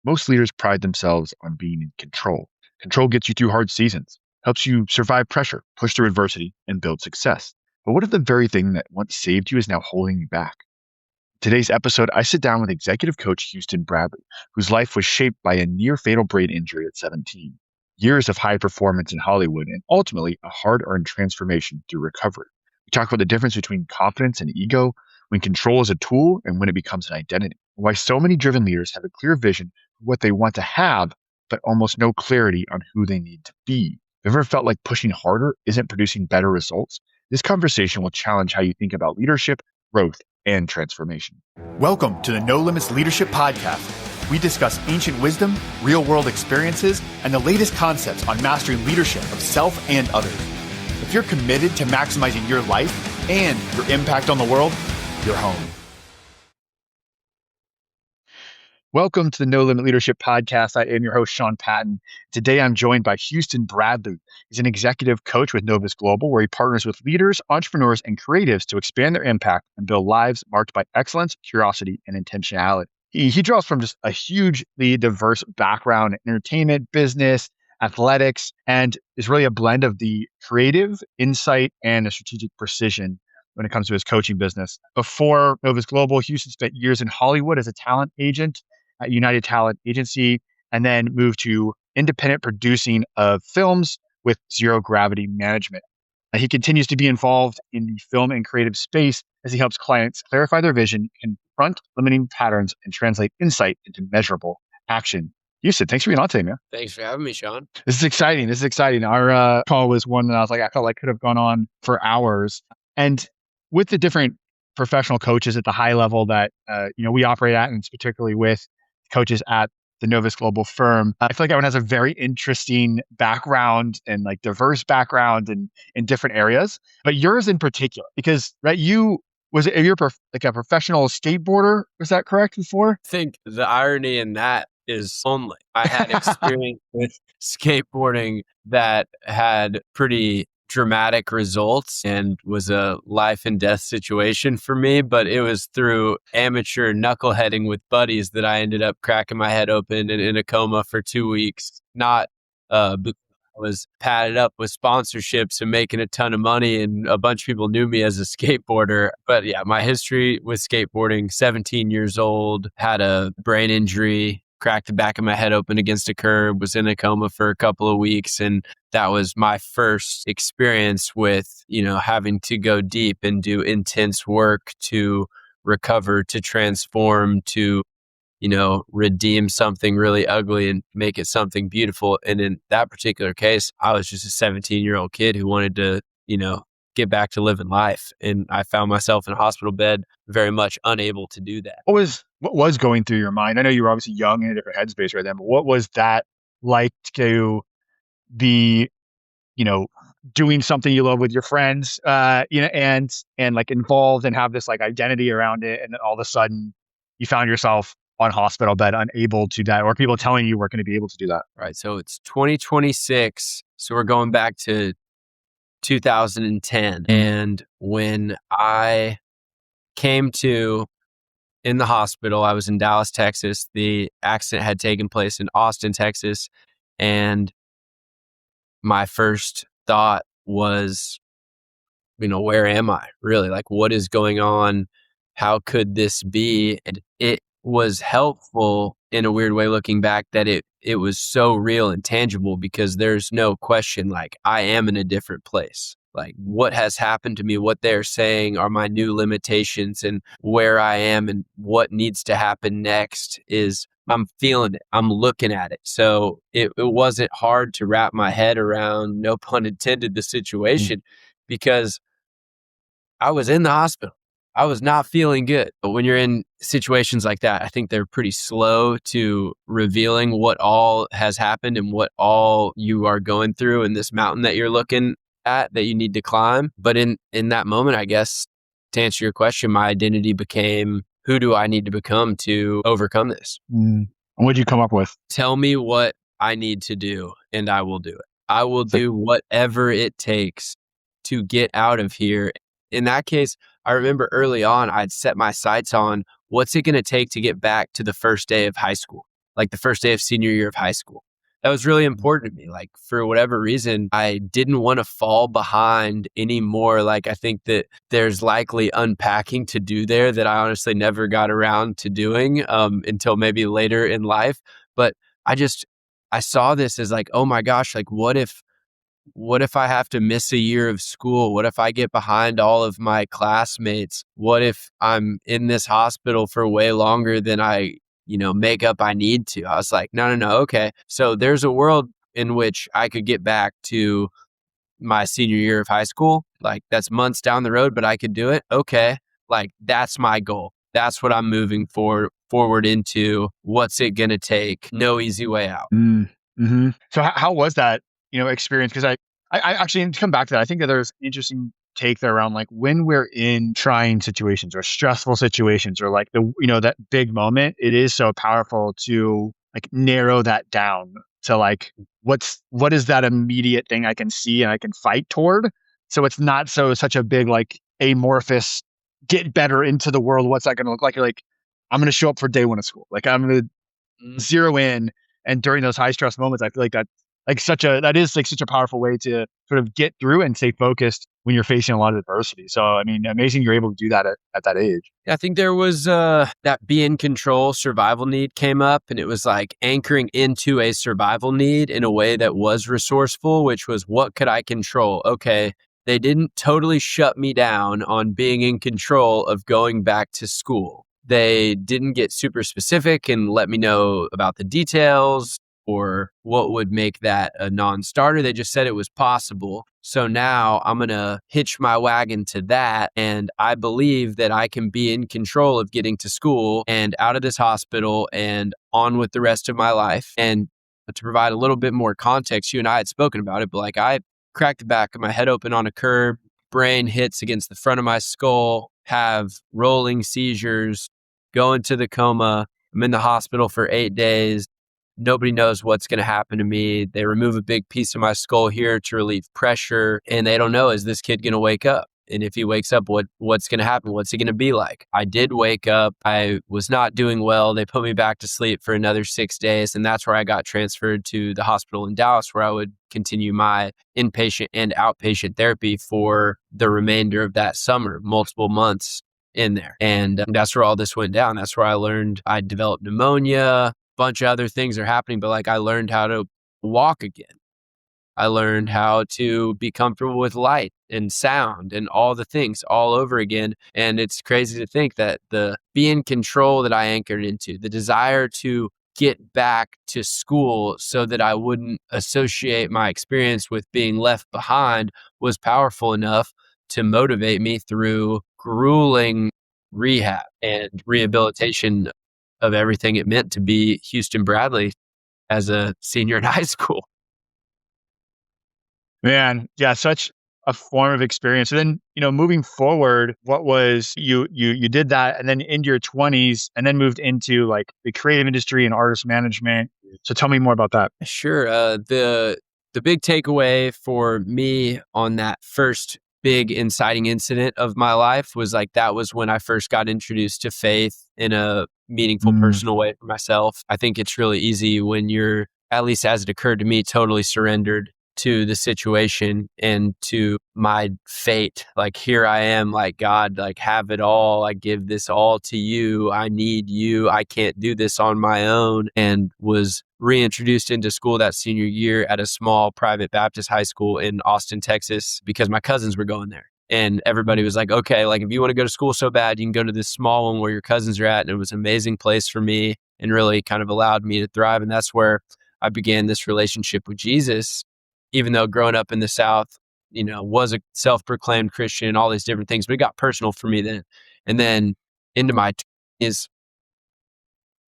Most leaders pride themselves on being in control. Control gets you through hard seasons, helps you survive pressure, push through adversity, and build success. But what if the very thing that once saved you is now holding you back? Today's episode, I sit down with executive coach Houston Bradley, whose life was shaped by a near fatal brain injury at 17, years of high performance in Hollywood, and ultimately a hard earned transformation through recovery. We talk about the difference between confidence and ego, when control is a tool and when it becomes an identity, and why so many driven leaders have a clear vision of what they want to have, but almost no clarity on who they need to be. Have you ever felt like pushing harder isn't producing better results? This conversation will challenge how you think about leadership, growth, and transformation. Welcome to the No Limits Leadership Podcast. We discuss ancient wisdom, real-world experiences, and the latest concepts on mastering leadership of self and others. If you're committed to maximizing your life and your impact on the world, you're home. Welcome to the No Limit Leadership Podcast. I am your host, Sean Patton. Today, I'm joined by Houston Bradley. He's an executive coach with Novus Global, where he partners with leaders, entrepreneurs, and creatives to expand their impact and build lives marked by excellence, curiosity, and intentionality. He draws from just a hugely diverse background in entertainment, business, athletics, and is really a blend of the creative insight and the strategic precision when it comes to his coaching business. Before Novus Global, Houston spent years in Hollywood as a talent agent at United Talent Agency, and then moved to independent producing of films with Zero Gravity Management. He continues to be involved in the film and creative space as he helps clients clarify their vision, confront limiting patterns, and translate insight into measurable action. Houston, thanks for being on today, man. Thanks for having me, Sean. This is exciting. Our call was one that I felt like could have gone on for hours. And with the different professional coaches at the high level that we operate at, and particularly with coaches at the Novus Global firm, I feel like everyone has a very interesting background and like diverse background in different areas. But yours in particular, because you're like a professional skateboarder, was that correct before? I think the irony in that is only I had experience with skateboarding that had pretty dramatic results and was a life and death situation for me, but it was through amateur knuckleheading with buddies that I ended up cracking my head open and in a coma for 2 weeks. Not because I was padded up with sponsorships and making a ton of money, and a bunch of people knew me as a skateboarder. But yeah, my history with skateboarding: 17 years old, had a brain injury, cracked the back of my head open against a curb, was in a coma for a couple of weeks. And that was my first experience with, having to go deep and do intense work to recover, to transform, to, redeem something really ugly and make it something beautiful. And in that particular case, I was just a 17-year-old kid who wanted to, get back to living life. And I found myself in a hospital bed, very much unable to do that. What was going through your mind? I know you were obviously young in a different headspace right then, but what was that like to be, doing something you love with your friends, and like involved and have this like identity around it, and then all of a sudden you found yourself on hospital bed, unable to do that, or people telling you weren't going to be able to do that? Right. So it's 2026. So we're going back to 2010. And when I came to in the hospital, I was in Dallas, Texas. The accident had taken place in Austin, Texas. And my first thought was, where am I really? Like, what is going on? How could this be? And it was helpful in a weird way looking back that it was so real and tangible, because there's no question, like, I am in a different place. Like, what has happened to me, what they're saying are my new limitations, and where I am and what needs to happen next is I'm feeling it. I'm looking at it. So it wasn't hard to wrap my head around, no pun intended, the situation, because I was in the hospital. I was not feeling good. But when you're in situations like that, I think they're pretty slow to revealing what all has happened and what all you are going through in this mountain that you're looking at that you need to climb. But in that moment, I guess, to answer your question, my identity became, who do I need to become to overcome this? And what did you come up with? Tell me what I need to do, and I will do it. I will do whatever it takes to get out of here. In that case, I remember early on, I'd set my sights on, what's it going to take to get back to the first day of high school? like the first day of senior year of high school. That was really important to me. Like for whatever reason, I didn't want to fall behind anymore. Like I think that there's likely unpacking to do there that I honestly never got around to doing until maybe later in life. But I saw this as like, oh my gosh, like what if I have to miss a year of school? What if I get behind all of my classmates? What if I'm in this hospital for way longer than make up I need to? I was like, no. Okay. So there's a world in which I could get back to my senior year of high school. Like that's months down the road, but I could do it. Okay. Like that's my goal. That's what I'm moving forward into. What's it going to take? No easy way out. Mm-hmm. So how was that, experience? Because I actually, to come back to that, I think that there's interesting take there around like when we're in trying situations or stressful situations or like that big moment, it is so powerful to like narrow that down to like, what is that immediate thing I can see and I can fight toward? So it's not such a big, like amorphous, get better into the world. What's that going to look like? You're like, I'm going to show up for day one of school. Like I'm going to zero in. And during those high stress moments, I feel like that is like such a powerful way to sort of get through and stay focused when you're facing a lot of adversity. So, I mean, amazing you're able to do that at that age. I think there was that be in control survival need came up, and it was like anchoring into a survival need in a way that was resourceful, which was what could I control? Okay, they didn't totally shut me down on being in control of going back to school. They didn't get super specific and let me know about the details or what would make that a non-starter. They just said it was possible. So now I'm going to hitch my wagon to that. And I believe that I can be in control of getting to school and out of this hospital and on with the rest of my life. And to provide a little bit more context, you and I had spoken about it, but like I cracked the back of my head open on a curb, brain hits against the front of my skull, have rolling seizures, go into the coma. I'm in the hospital for 8 days. Nobody knows what's going to happen to me. They remove a big piece of my skull here to relieve pressure. And they don't know, is this kid going to wake up? And if he wakes up, what's going to happen? What's he going to be like? I did wake up. I was not doing well. They put me back to sleep for another 6 days. And that's where I got transferred to the hospital in Dallas, where I would continue my inpatient and outpatient therapy for the remainder of that summer, multiple months in there. And that's where all this went down. That's where I learned I developed pneumonia. A bunch of other things are happening, but like I learned how to walk again. I learned how to be comfortable with light and sound and all the things all over again. And it's crazy to think that the be in control that I anchored into, the desire to get back to school so that I wouldn't associate my experience with being left behind, was powerful enough to motivate me through grueling rehab and rehabilitation of everything it meant to be Houston Bradley as a senior in high school. Man, yeah, such a form of experience. And then, moving forward, what was you did that and then into your 20s and then moved into like the creative industry and artist management. So tell me more about that. Sure. The big takeaway for me on that first big inciting incident of my life was like that was when I first got introduced to faith in a meaningful, personal way for myself. I think it's really easy when you're, at least as it occurred to me, totally surrendered to the situation and to my fate. Like, here I am, like, God, like, have it all. I give this all to you. I need you. I can't do this on my own. And was reintroduced into school that senior year at a small private Baptist high school in Austin, Texas, because my cousins were going there. And everybody was like, okay, like if you want to go to school so bad, you can go to this small one where your cousins are at. And it was an amazing place for me and really kind of allowed me to thrive. And that's where I began this relationship with Jesus. Even though growing up in the South, was a self-proclaimed Christian and all these different things, but it got personal for me then. And then into my 20s,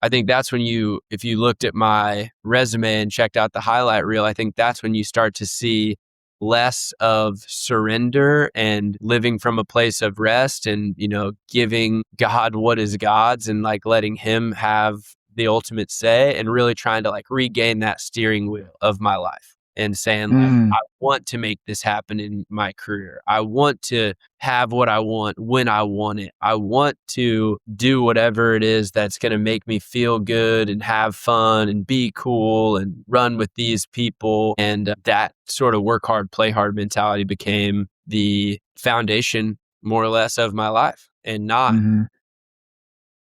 I think that's when if you looked at my resume and checked out the highlight reel, I think that's when you start to see less of surrender and living from a place of rest and, giving God what is God's and like letting him have the ultimate say and really trying to like regain that steering wheel of my life. and saying like, Mm, I want to make this happen in my career. I want to have what I want when I want it. I want to do whatever it is that's going to make me feel good and have fun and be cool and run with these people. And that sort of work hard, play hard mentality became the foundation more or less of my life, mhm,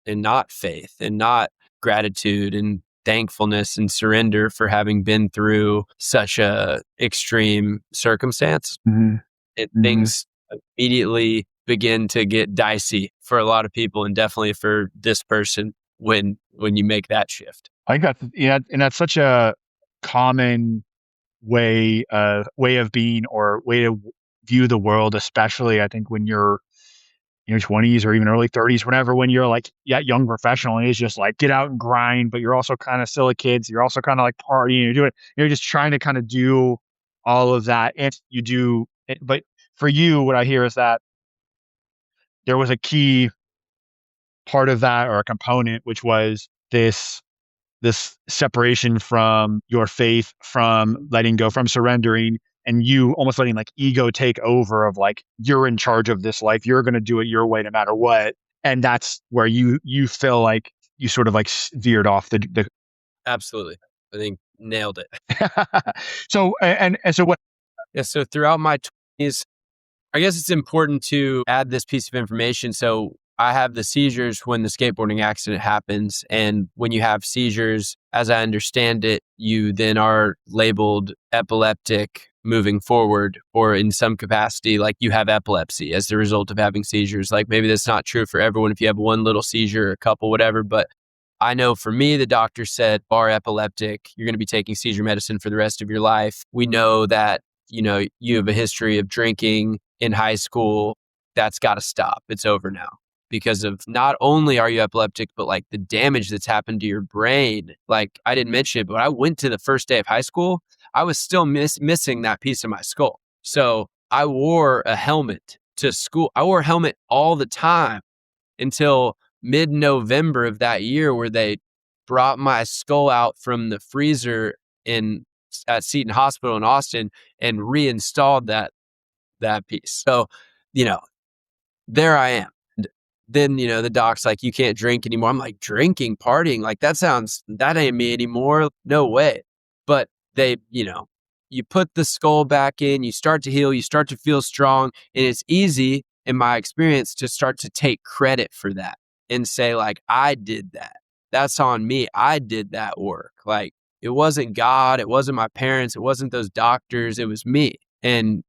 and not faith and not gratitude and thankfulness and surrender for having been through such a extreme circumstance. mhm, mhm. Things immediately begin to get dicey for a lot of people, and definitely for this person when you make that shift. I think that's, yeah, and that's such a common way of being or way to view the world, especially I think when you're in your 20s or even early 30s, whenever when you're like that young professional and it's just like get out and grind, but you're also kind of still a kid. So you're also kind of like partying, you're just trying to kind of do all of that. And you do but for you, what I hear is that there was a key part of that or a component, which was this separation from your faith, from letting go, from surrendering, and you almost letting like ego take over of like you're in charge of this life, you're going to do it your way no matter what, and that's where you feel like you sort of like veered off the Absolutely. I think nailed it. so and so what. Yeah. So throughout my 20s, I guess it's important to add this piece of information. So I have the seizures when the skateboarding accident happens. And when you have seizures, as I understand it, you then are labeled epileptic moving forward, or in some capacity, like you have epilepsy as the result of having seizures. Like maybe that's not true for everyone if you have one little seizure, or a couple, whatever. But I know for me, the doctor said, bar epileptic, you're going to be taking seizure medicine for the rest of your life. We know that, you have a history of drinking in high school. That's got to stop. It's over now because of not only are you epileptic, but like the damage that's happened to your brain. Like I didn't mention it, but I went to the first day of high school. I was still missing that piece of my skull. So I wore a helmet to school. I wore a helmet all the time until mid-November of that year, where they brought my skull out from the freezer in at Seton Hospital in Austin and reinstalled that piece. So, you know, there I am. Then, the doc's like, you can't drink anymore. I'm like, drinking, partying, like that ain't me anymore. No way. But they, you put the skull back in, you start to heal, you start to feel strong. And it's easy in my experience to start to take credit for that and say, like, I did that. That's on me. I did that work. Like, it wasn't God. It wasn't my parents. It wasn't those doctors. It was me. And,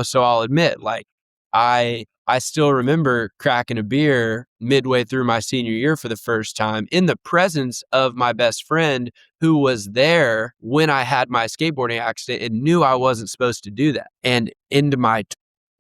so I'll admit, like, I still remember cracking a beer midway through my senior year for the first time in the presence of my best friend, who was there when I had my skateboarding accident and knew I wasn't supposed to do that. And into my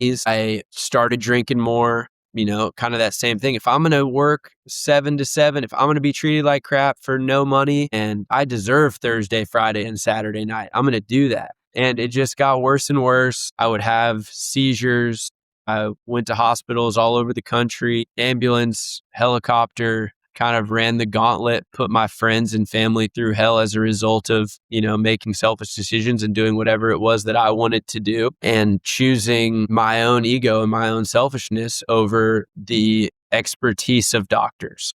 20s, I started drinking more, kind of that same thing. If I'm going to work 7 to 7, if I'm going to be treated like crap for no money, and I deserve Thursday, Friday, and Saturday night, I'm going to do that. And it just got worse and worse. I would have seizures. I went to hospitals all over the country, ambulance, helicopter, kind of ran the gauntlet, put my friends and family through hell as a result of, making selfish decisions and doing whatever it was that I wanted to do, and choosing my own ego and my own selfishness over the expertise of doctors,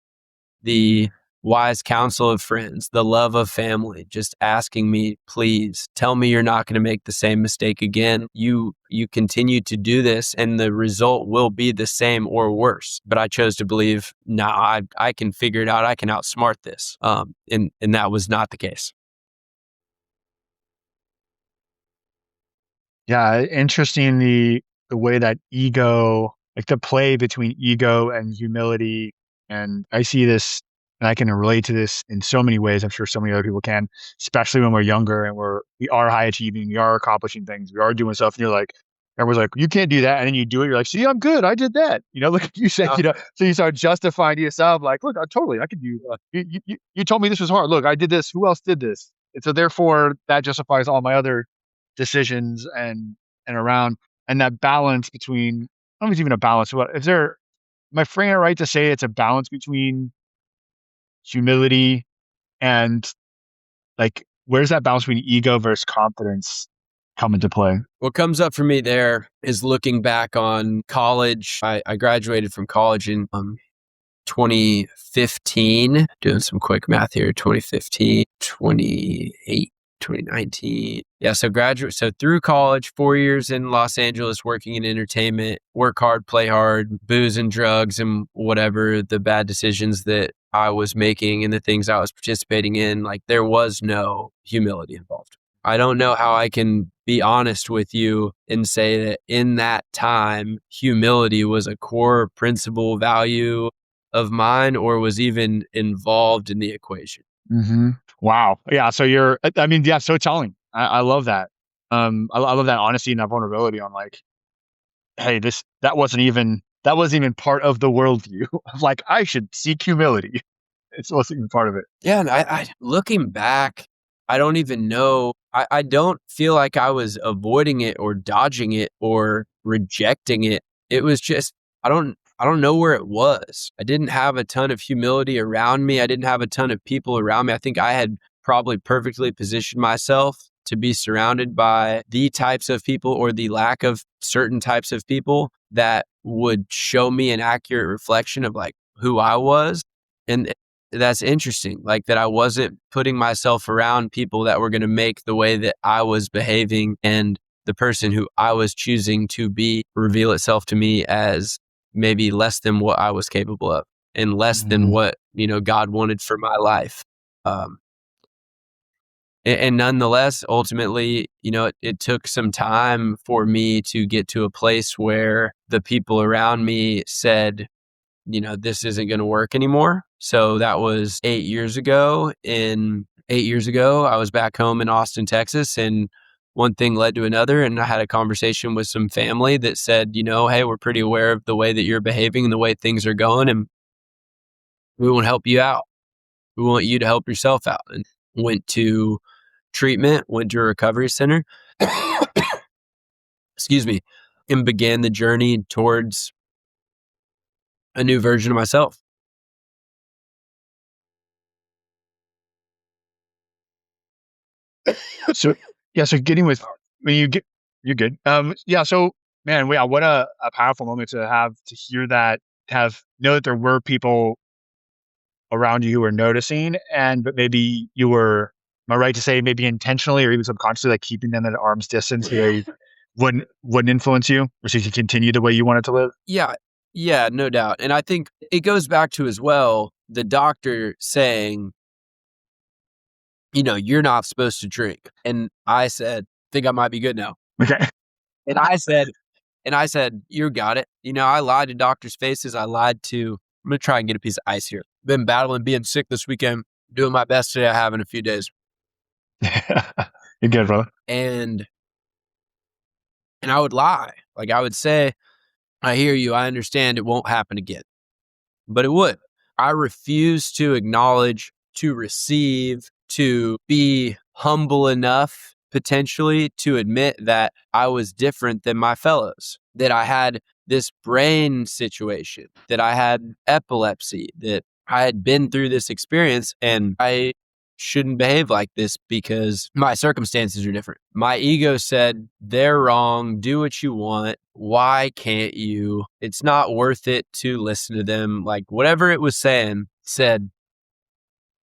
the wise counsel of friends, the love of family, just asking me, please tell me you're not going to make the same mistake again. You continue to do this and the result will be the same or worse. But I chose to believe, nah, I can figure it out. I can outsmart this. And that was not the case. Yeah, interesting the way that ego, like the play between ego and humility, and I see this, and I can relate to this in so many ways. I'm sure so many other people can, especially when we're younger and we are high achieving, we are accomplishing things, we are doing stuff, and you're like, everyone's like, you can't do that, and then you do it, you're like, see, I'm good, I did that, like you said, so you start justifying to yourself, like, look, I could do. You told me this was hard. Look, I did this. Who else did this? And so therefore, that justifies all my other decisions and around, and that balance between, I don't know if it's even a balance. What is there? Am I framing it right to say it's a balance between humility and like where's that balance between ego versus confidence come into play? What comes up for me there is looking back on college. I graduated from college in 2015, doing some quick math here, 2015, 28, 2019. Yeah, so through college, 4 years in Los Angeles working in entertainment, work hard, play hard, booze and drugs and whatever the bad decisions that I was making and the things I was participating in, like there was no humility involved. I don't know how I can be honest with you and say that in that time, humility was a core principle value of mine or was even involved in the equation. Mm-hmm. Wow. Yeah. So yeah, so telling. I love that. I love that honesty and that vulnerability on like, hey, that wasn't even part of the worldview of like, I should seek humility. It wasn't even part of it. Yeah. And I looking back, I don't even know. I don't feel like I was avoiding it or dodging it or rejecting it. It was just, I don't know where it was. I didn't have a ton of humility around me. I didn't have a ton of people around me. I think I had probably perfectly positioned myself to be surrounded by the types of people or the lack of certain types of people that would show me an accurate reflection of like who I was. And that's interesting, like that I wasn't putting myself around people that were going to make the way that I was behaving and the person who I was choosing to be reveal itself to me as maybe less than what I was capable of and less than what, God wanted for my life. And nonetheless, ultimately, it took some time for me to get to a place where the people around me said, this isn't going to work anymore. So that was 8 years ago. 8 years ago, I was back home in Austin, Texas, and one thing led to another. And I had a conversation with some family that said, hey, we're pretty aware of the way that you're behaving and the way things are going. And we want to help you out. We want you to help yourself out. And went to treatment, went to a recovery center, excuse me, and began the journey towards a new version of myself. So yeah, so getting with when you get you're good. Yeah, so man, yeah, what a powerful moment to have to hear that, know that there were people around you who were noticing but maybe you were, am I right to say maybe intentionally or even subconsciously like keeping them at arm's distance so they wouldn't influence you or so you could continue the way you wanted to live? Yeah. Yeah, no doubt. And I think it goes back to as well, the doctor saying, you're not supposed to drink. And I said, think I might be good now. Okay. And I said, you got it. I lied to doctors' faces. I'm going to try and get a piece of ice here. Been battling being sick this weekend, doing my best today. I have in a few days. You're good, brother. And I would lie. Like I would say, I hear you. I understand it won't happen again, but it would. I refuse to acknowledge, to receive, to be humble enough potentially to admit that I was different than my fellows, that I had this brain situation, that I had epilepsy, that I had been through this experience and I shouldn't behave like this because my circumstances are different. My ego said, they're wrong. Do what you want. Why can't you? It's not worth it to listen to them. Like whatever it was saying said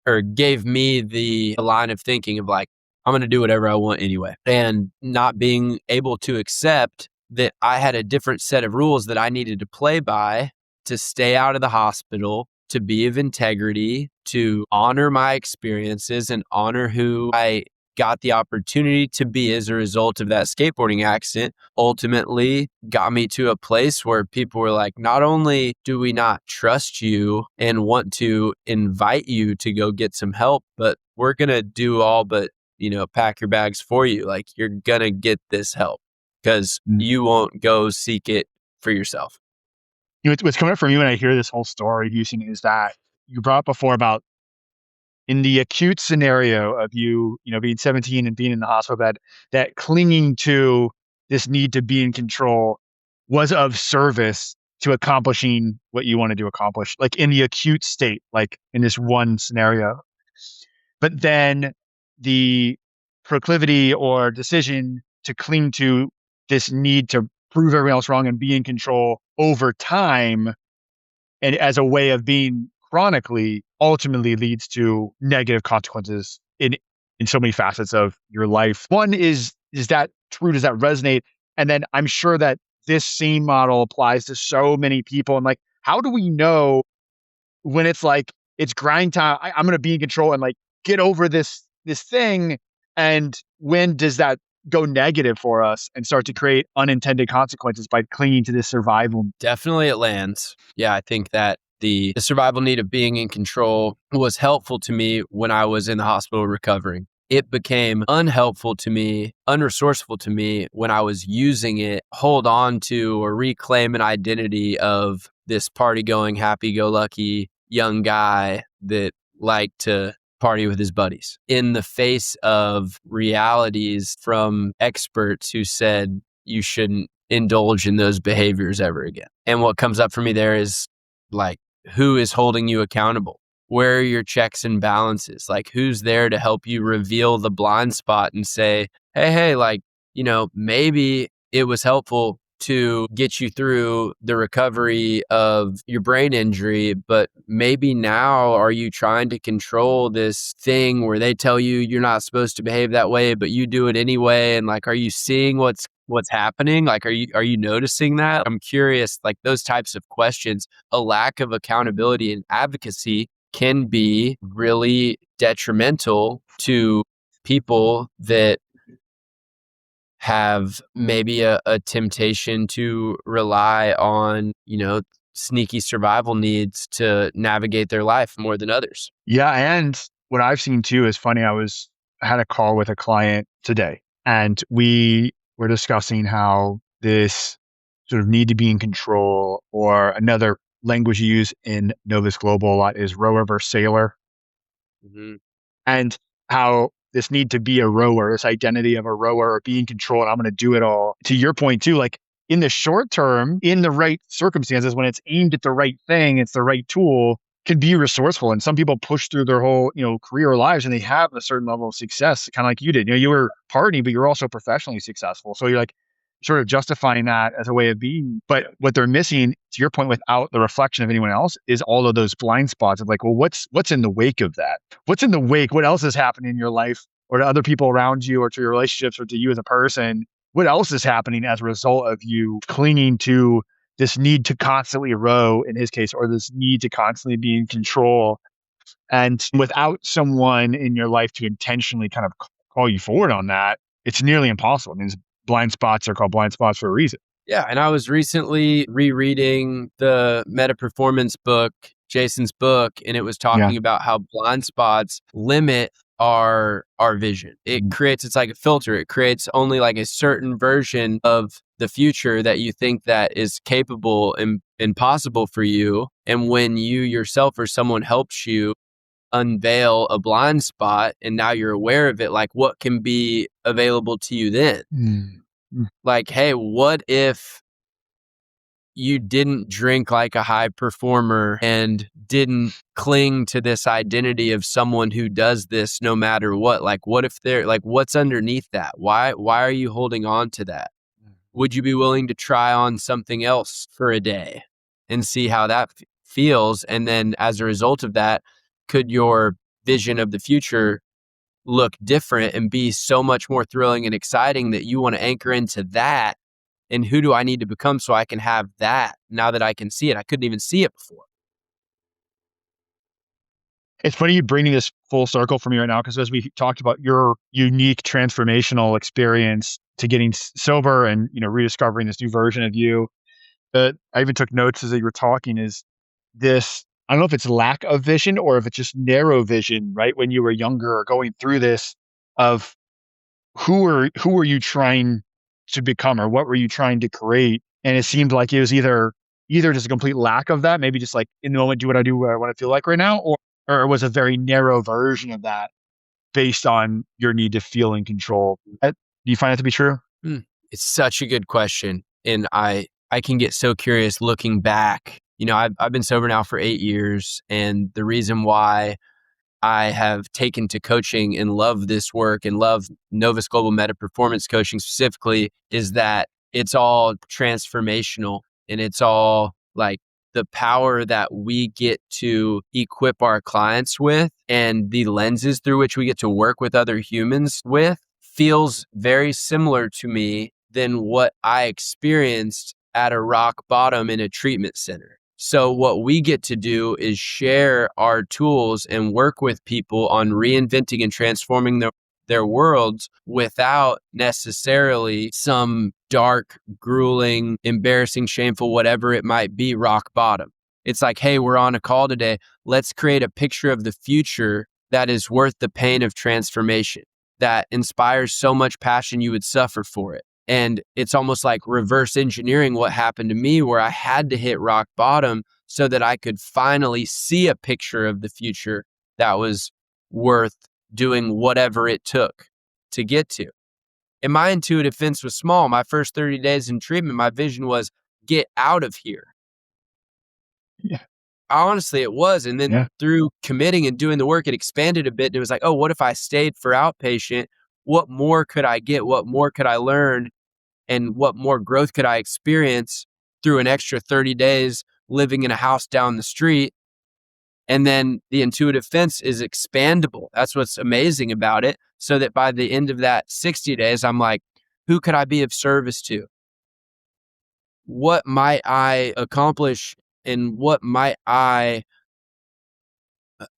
or gave me the line of thinking of like, I'm going to do whatever I want anyway. And not being able to accept that I had a different set of rules that I needed to play by to stay out of the hospital, to be of integrity, to honor my experiences and honor who I got the opportunity to be as a result of that skateboarding accident, ultimately got me to a place where people were like, not only do we not trust you and want to invite you to go get some help, but we're going to do all but, pack your bags for you. Like you're going to get this help because you won't go seek it for yourself. What's coming up from you when I hear this whole story, Houston, is that you brought up before about in the acute scenario of you, being 17 and being in the hospital bed, that clinging to this need to be in control was of service to accomplishing what you wanted to accomplish, like in the acute state, like in this one scenario. But then the proclivity or decision to cling to this need to prove everyone else wrong and be in control over time, and as a way of being chronically, ultimately leads to negative consequences in so many facets of your life. One is that true? Does that resonate? And then I'm sure that this same model applies to so many people. And like, how do we know when it's like it's grind time? I'm going to be in control and like get over this thing. And when does that go negative for us and start to create unintended consequences by clinging to this survival? Definitely it lands. Yeah, I think that the survival need of being in control was helpful to me when I was in the hospital recovering. It became unhelpful to me, unresourceful to me when I was using it, hold on to or reclaim an identity of this party going, happy go lucky young guy that liked to party with his buddies in the face of realities from experts who said you shouldn't indulge in those behaviors ever again. And what comes up for me there is like, who is holding you accountable? Where are your checks and balances? Like, who's there to help you reveal the blind spot and say, hey, like, maybe it was helpful to get you through the recovery of your brain injury, but maybe now are you trying to control this thing where they tell you you're not supposed to behave that way, but you do it anyway? And like, are you seeing what's happening? Like, are you noticing that? I'm curious, like those types of questions. A lack of accountability and advocacy can be really detrimental to people that have maybe a temptation to rely on, sneaky survival needs to navigate their life more than others. Yeah. And what I've seen too is funny. I had a call with a client today and we were discussing how this sort of need to be in control, or another language you use in Novus Global a lot is rower versus sailor. Mm-hmm. And how this need to be a rower, this identity of a rower or be in control, and I'm going to do it all. To your point too, like in the short term, in the right circumstances, when it's aimed at the right thing, it's the right tool, can be resourceful. And some people push through their whole, career or lives and they have a certain level of success, kind of like you did. You were partying, but you're also professionally successful. So you're like sort of justifying that as a way of being. But what they're missing, to your point, without the reflection of anyone else, is all of those blind spots of like, well, what's in the wake of that? What's in the wake? What else is happening in your life or to other people around you or to your relationships or to you as a person? What else is happening as a result of you clinging to this need to constantly row, in his case, or this need to constantly be in control? And without someone in your life to intentionally kind of call you forward on that, it's nearly impossible. I mean, blind spots are called blind spots for a reason. Yeah. And I was recently rereading the Meta Performance book, Jason's book, and it was talking about how blind spots limit our vision. It creates, it's like a filter. It creates only like a certain version of the future that you think that is capable and possible for you. And when you yourself or someone helps you unveil a blind spot and now you're aware of it, like what can be available to you then? Like, hey, what if you didn't drink like a high performer and didn't cling to this identity of someone who does this no matter what? Like, what if they're like, what's underneath that? Why are you holding on to that? Would you be willing to try on something else for a day and see how that feels? And then as a result of that, could your vision of the future look different and be so much more thrilling and exciting that you want to anchor into that? And who do I need to become so I can have that now that I can see it? I couldn't even see it before. It's funny you bringing this full circle for me right now, because as we talked about your unique transformational experience to getting sober and rediscovering this new version of you, I even took notes as you were talking. Is this? I don't know if it's lack of vision or if it's just narrow vision, right? When you were younger or going through this, of who were you trying to become or what were you trying to create? And it seemed like it was either just a complete lack of that, maybe just like in the moment, do what I do, what I want to feel like right now, or it was a very narrow version of that based on your need to feel in control. Do you find that to be true? It's such a good question. And I can get so curious looking back. I've been sober now for 8 years. And the reason why I have taken to coaching and love this work and love Novus Global Meta Performance Coaching specifically is that it's all transformational and it's all like the power that we get to equip our clients with and the lenses through which we get to work with other humans with feels very similar to me than what I experienced at a rock bottom in a treatment center. So what we get to do is share our tools and work with people on reinventing and transforming their worlds without necessarily some dark, grueling, embarrassing, shameful, whatever it might be, rock bottom. It's like, hey, we're on a call today. Let's create a picture of the future that is worth the pain of transformation, that inspires so much passion you would suffer for it. And it's almost like reverse engineering what happened to me, where I had to hit rock bottom so that I could finally see a picture of the future that was worth doing whatever it took to get to. And my intuitive fence was small. My first 30 days in treatment, my vision was get out of here. Yeah. Honestly, it was. And then Yeah. through committing and doing the work, it expanded a bit. And it was like, oh, what if I stayed for outpatient? What more could I get? What more could I learn? And what more growth could I experience through an extra 30 days living in a house down the street? And then the intuitive fence is expandable. That's what's amazing about it. So that by the end of that 60 days, I'm like, who could I be of service to? What might I accomplish and what might I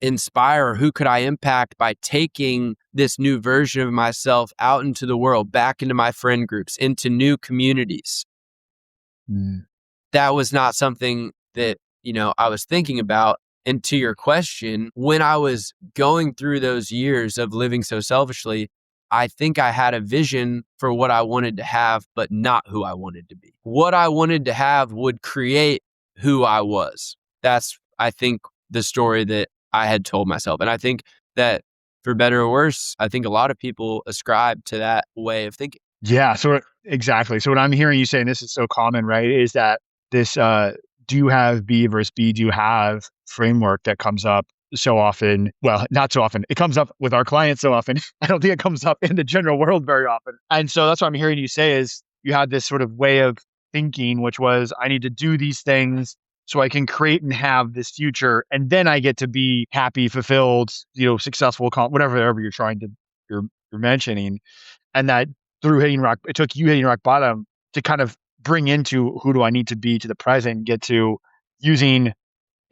inspire? Who could I impact by taking this new version of myself out into the world, back into my friend groups, into new communities? That was not something that, I was thinking about. And to your question, when I was going through those years of living so selfishly, I think I had a vision for what I wanted to have, but not who I wanted to be. What I wanted to have would create who I was. That's, I think, the story that I had told myself. And I think that for better or worse, I think a lot of people ascribe to that way of thinking. Yeah. So exactly. So what I'm hearing you say, and this is so common, right, is that this do you have B versus B, do you have framework that comes up so often. Well, not so often. It comes up with our clients so often. I don't think it comes up in the general world very often. And so that's what I'm hearing you say is you had this sort of way of thinking, which was I need to do these things so I can create and have this future. And then I get to be happy, fulfilled, successful, whatever you're mentioning. And that it took you hitting rock bottom to kind of bring into who do I need to be to the present, get to using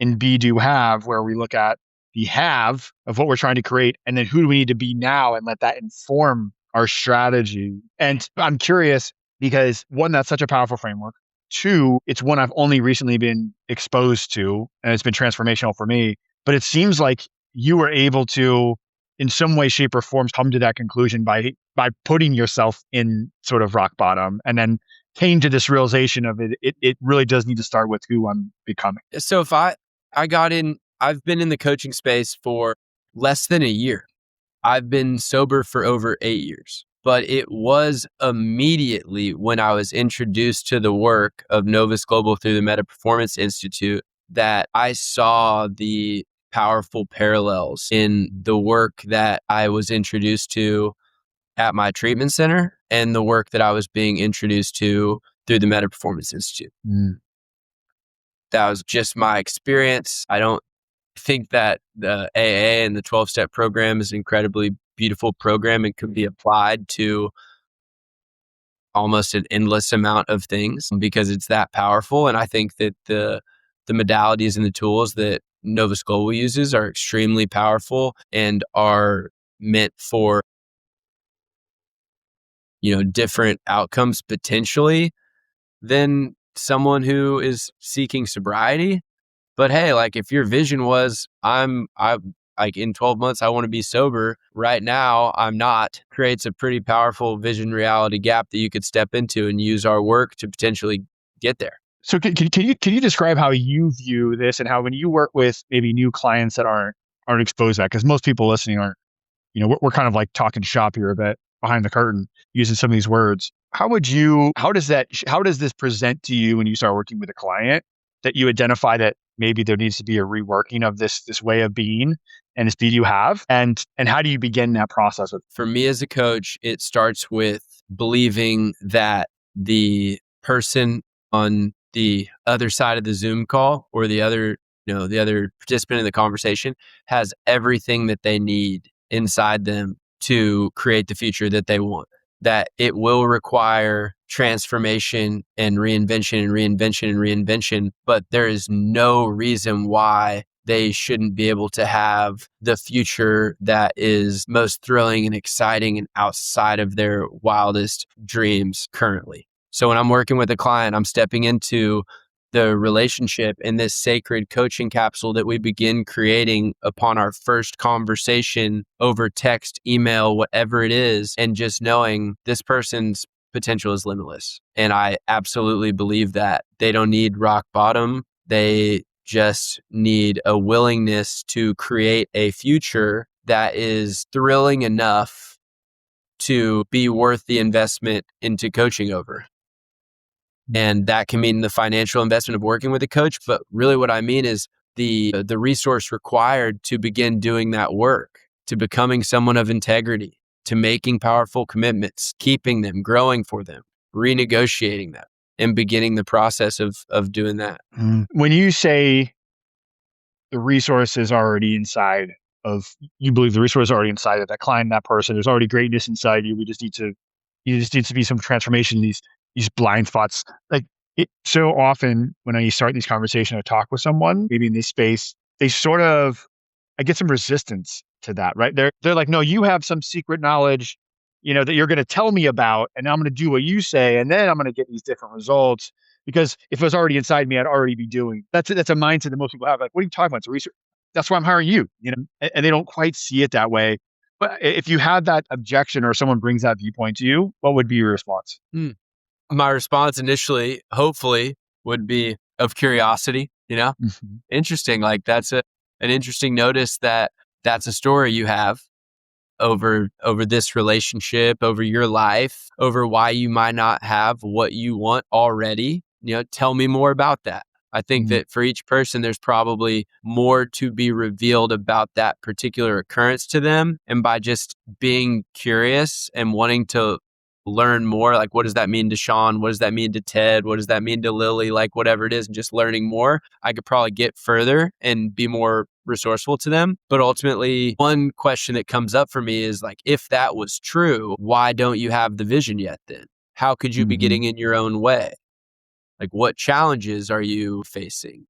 in be, do, have, where we look at the have of what we're trying to create, and then who do we need to be now, and let that inform our strategy. And I'm curious because one, that's such a powerful framework. Two, it's one I've only recently been exposed to, and it's been transformational for me. But it seems like you were able to, in some way, shape, or form, come to that conclusion by putting yourself in sort of rock bottom, and then came to this realization of it really does need to start with who I'm becoming. So if I've been in the coaching space for less than a year. I've been sober for over 8 years, but it was immediately when I was introduced to the work of Novus Global through the Meta Performance Institute that I saw the powerful parallels in the work that I was introduced to at my treatment center and the work that I was being introduced to through the Meta Performance Institute. That was just my experience. I don't think that the AA and the 12-step program is an incredibly beautiful program and could be applied to almost an endless amount of things because it's that powerful. And I think that the modalities and the tools that Novus Global uses are extremely powerful and are meant for different outcomes potentially than someone who is seeking sobriety. But hey, like if your vision was I like in 12 months I want to be sober, right now I'm not, creates a pretty powerful vision reality gap that you could step into and use our work to potentially get there. So can you describe how you view this and how when you work with maybe new clients that aren't exposed to that? Because most people listening aren't, we're kind of like talking shop here a bit behind the curtain using some of these words. How does this present to you when you start working with a client that you identify that maybe there needs to be a reworking of this way of being and this view you have? And how do you begin that process? For me as a coach, it starts with believing that the person on the other side of the Zoom call or the other participant in the conversation has everything that they need inside them to create the future that they want. That it will require transformation and reinvention and reinvention and reinvention, but there is no reason why they shouldn't be able to have the future that is most thrilling and exciting and outside of their wildest dreams currently. So when I'm working with a client, I'm stepping into the relationship in this sacred coaching capsule that we begin creating upon our first conversation over text, email, whatever it is, and just knowing this person's potential is limitless. And I absolutely believe that they don't need rock bottom. They just need a willingness to create a future that is thrilling enough to be worth the investment into coaching over. And that can mean the financial investment of working with a coach. But really what I mean is the resource required to begin doing that work, to becoming someone of integrity, to making powerful commitments, keeping them, growing for them, renegotiating them, and beginning the process of doing that. When you say the resource is already inside of, you believe the resource is already inside of that client, that person, there's already greatness inside you. You just needs to be some transformation, these blind spots. Like so often when I start these conversations, I talk with someone, maybe in this space, they sort of, I get some resistance to that, right? They're like, no, you have some secret knowledge, that you're going to tell me about, and I'm going to do what you say, and then I'm going to get these different results. Because if it was already inside me, I'd already be doing. That's a mindset that most people have. Like, what are you talking about? It's research. That's why I'm hiring you. And they don't quite see it that way. But if you had that objection or someone brings that viewpoint to you, what would be your response? My response initially, hopefully, would be of curiosity. Mm-hmm. Interesting. Like that's an interesting notice that's a story you have over this relationship, over your life, over why you might not have what you want already. Tell me more about that. I think that for each person, there's probably more to be revealed about that particular occurrence to them. And by just being curious and wanting to learn more, like what does that mean to Sean? What does that mean to Ted? What does that mean to Lily? Like whatever it is, and just learning more, I could probably get further and be more resourceful to them. But ultimately, one question that comes up for me is like, if that was true, why don't you have the vision yet then? How could you be getting in your own way? Like what challenges are you facing?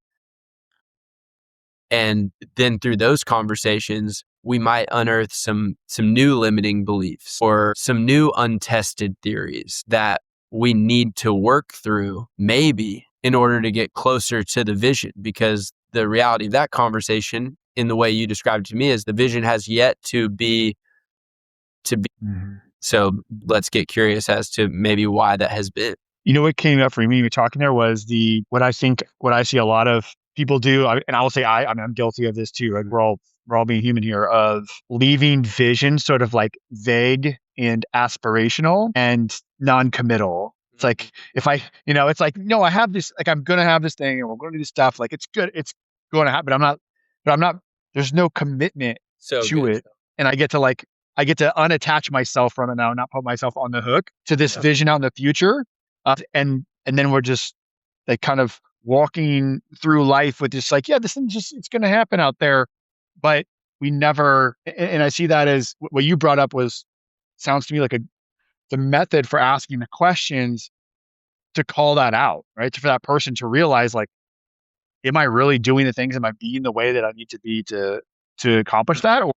And then through those conversations, we might unearth some new limiting beliefs or some new untested theories that we need to work through maybe in order to get closer to the vision. Because the reality of that conversation, in the way you described it to me, is the vision has yet to be. So let's get curious as to maybe why that has been. What came up for me when you were talking there was what I see a lot of people do, and I will say I'm guilty of this too. Right? We're all being human here, of leaving vision sort of like vague and aspirational and non-committal. It's like if it's like, no, I have this, like I'm gonna have this thing and we're gonna do this stuff. Like it's good, it's going to happen. But I'm not. There's no commitment to it, and I get to unattach myself from it now, not put myself on the hook to this vision out in the future. And then we're just like kind of walking through life with this like, yeah, this thing it's going to happen out there. But we never, and I see that as what you brought up sounds to me like the method for asking the questions to call that out, right? For that person to realize like, am I really doing the things? Am I being the way that I need to be to accomplish that? Or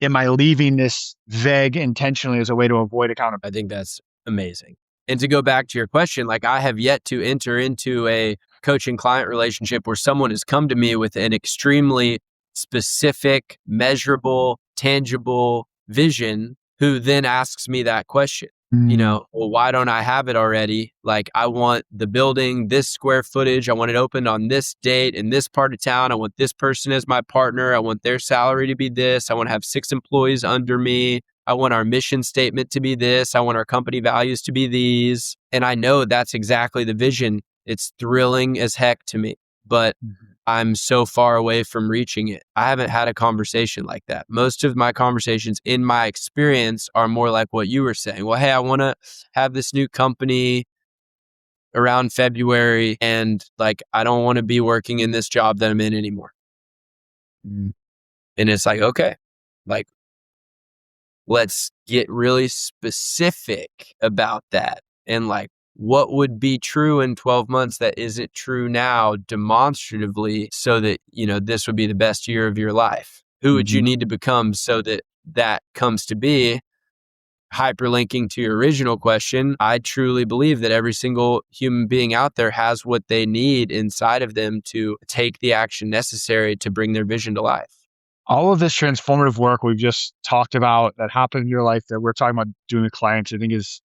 am I leaving this vague intentionally as a way to avoid accountability? I think that's amazing. And to go back to your question, like I have yet to enter into a coaching client relationship where someone has come to me with an extremely specific, measurable, tangible vision who then asks me that question. Well, why don't I have it already? Like I want the building, this square footage. I want it opened on this date in this part of town. I want this person as my partner. I want their salary to be this. I want to have 6 employees under me. I want our mission statement to be this. I want our company values to be these. And I know that's exactly the vision. It's thrilling as heck to me. But I'm so far away from reaching it. I haven't had a conversation like that. Most of my conversations in my experience are more like what you were saying. Well, hey, I want to have this new company around February, and like, I don't want to be working in this job that I'm in anymore. Mm. And it's like, okay, like, let's get really specific about that. And like, what would be true in 12 months that isn't true now demonstratively, so that, this would be the best year of your life? Who would you Mhm. need to become so that that comes to be? Hyperlinking to your original question, I truly believe that every single human being out there has what they need inside of them to take the action necessary to bring their vision to life. All of this transformative work we've just talked about that happened in your life that we're talking about doing with clients, I think is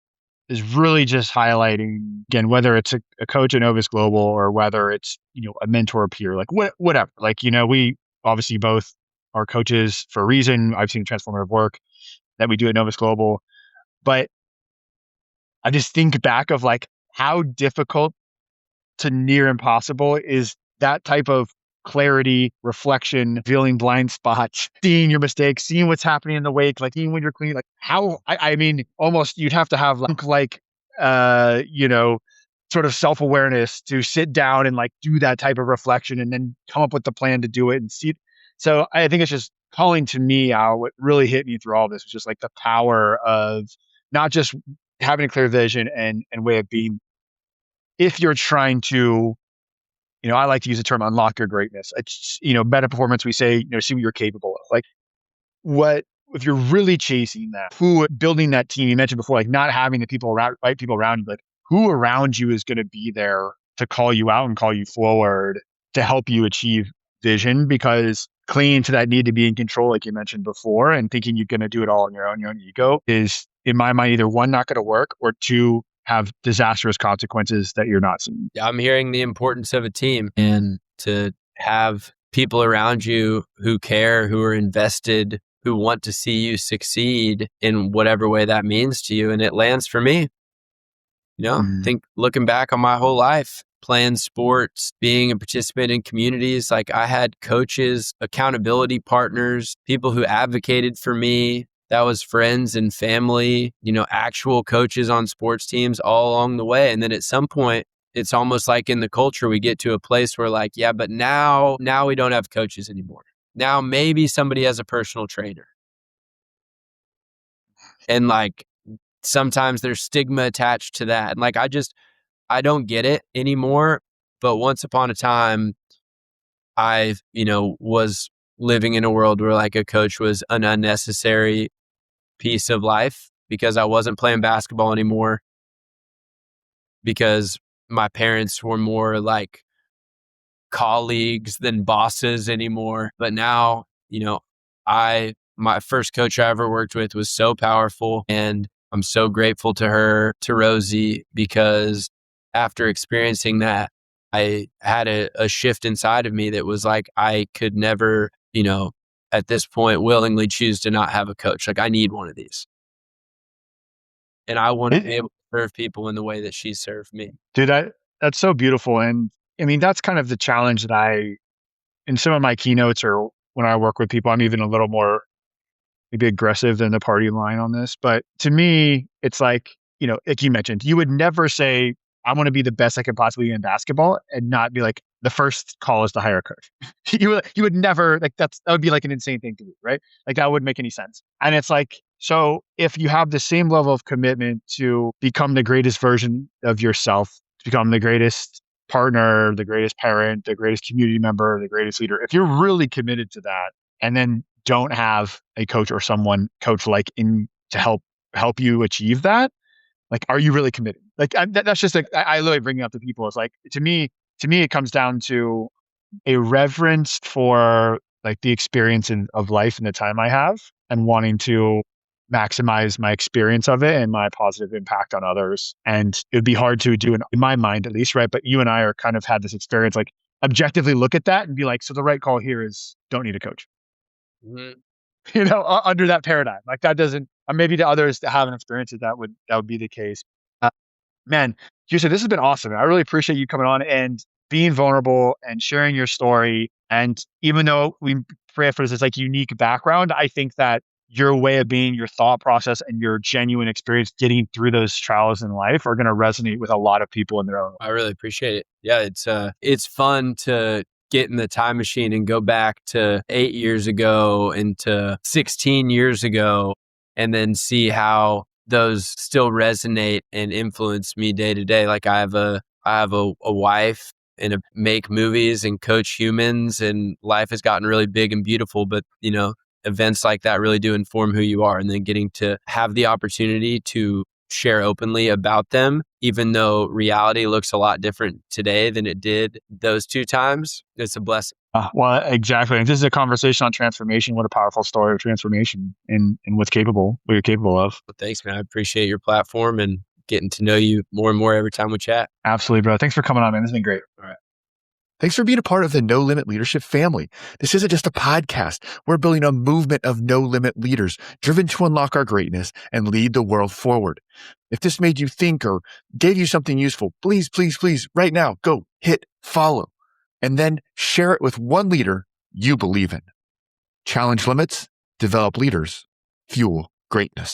really just highlighting, again, whether it's a coach at Novus Global or whether it's, a mentor or peer, like whatever. Like, we obviously both are coaches for a reason. I've seen transformative work that we do at Novus Global, but I just think back of like how difficult to near impossible is that type of clarity, reflection, feeling blind spots, seeing your mistakes, seeing what's happening in the wake, like seeing when you're clean, like how, I mean, almost you'd have to have like, you know, sort of self-awareness to sit down and like do that type of reflection and then come up with the plan to do it and see it. So I think it's just calling to me out. What really hit me through all this was just like the power of not just having a clear vision and way of being, if you're trying to, I like to use the term unlock your greatness. It's, meta performance, we say, see what you're capable of. Like, what, if you're really chasing that, who building that team, you mentioned before, like not having the people around, right people around you, like who around you is going to be there to call you out and call you forward to help you achieve vision, because clinging to that need to be in control, like you mentioned before, and thinking you're going to do it all on your own ego is, in my mind, either one, not going to work, or two, have disastrous consequences that you're not seeing. I'm hearing the importance of a team and to have people around you who care, who are invested, who want to see you succeed in whatever way that means to you. And it lands for me. Mm. Think looking back on my whole life, playing sports, being a participant in communities, like I had coaches, accountability partners, people who advocated for me. That was friends and family, actual coaches on sports teams all along the way. And then at some point, it's almost like in the culture, we get to a place where like, yeah, but now we don't have coaches anymore. Now maybe somebody has a personal trainer. And like, sometimes there's stigma attached to that. And like, I don't get it anymore. But once upon a time, I, was living in a world where like a coach was an unnecessary piece of life because I wasn't playing basketball anymore, because my parents were more like colleagues than bosses anymore. But now, my first coach I ever worked with was so powerful, and I'm so grateful to her, to Rosie, because after experiencing that, I had a shift inside of me that was like, I could never, at this point, willingly choose to not have a coach. Like, I need one of these. And I want to be able to serve people in the way that she served me. Dude, that's so beautiful. And I mean, that's kind of the challenge that in some of my keynotes or when I work with people, I'm even a little more maybe aggressive than the party line on this. But to me, it's like, like you mentioned, you would never say, I want to be the best I can possibly be in basketball and not be like, the first call is to hire a coach. You would never, like, that would be like an insane thing to do, right? Like that wouldn't make any sense. And it's like, so if you have the same level of commitment to become the greatest version of yourself, to become the greatest partner, the greatest parent, the greatest community member, the greatest leader, if you're really committed to that, and then don't have a coach or someone coach like in to help you achieve that, like, are you really committed? Like, that's just like, I literally bring it up to people. It's like, to me, it comes down to a reverence for like the experience of life and the time I have, and wanting to maximize my experience of it and my positive impact on others. And it would be hard to do in my mind, at least, right? But you and I are kind of had this experience, like objectively look at that and be like, so the right call here is don't need a coach. Mm-hmm. Under that paradigm, like that doesn't, maybe to others that haven't experienced it, that would be the case. Man, Houston, this has been awesome. I really appreciate you coming on. And being vulnerable and sharing your story. And even though we pray for this like unique background, I think that your way of being, your thought process, and your genuine experience getting through those trials in life are going to resonate with a lot of people in their own way. I really appreciate it. Yeah, it's fun to get in the time machine and go back to 8 years ago and to 16 years ago, and then see how those still resonate and influence me day to day. Like I have a wife and make movies and coach humans, and life has gotten really big and beautiful. But events like that really do inform who you are, and then getting to have the opportunity to share openly about them, even though reality looks a lot different today than it did those 2 times. It's a blessing. Well, exactly. And this is a conversation on transformation. What a powerful story of transformation and what you're capable of. Well, thanks, man. I appreciate your platform and getting to know you more and more every time we chat. Absolutely, bro. Thanks for coming on, man. This has been great. All right. Thanks for being a part of the No Limit Leadership family. This isn't just a podcast. We're building a movement of no limit leaders driven to unlock our greatness and lead the world forward. If this made you think or gave you something useful, please, please, please, right now, go hit follow and then share it with one leader you believe in. Challenge limits, develop leaders, fuel greatness.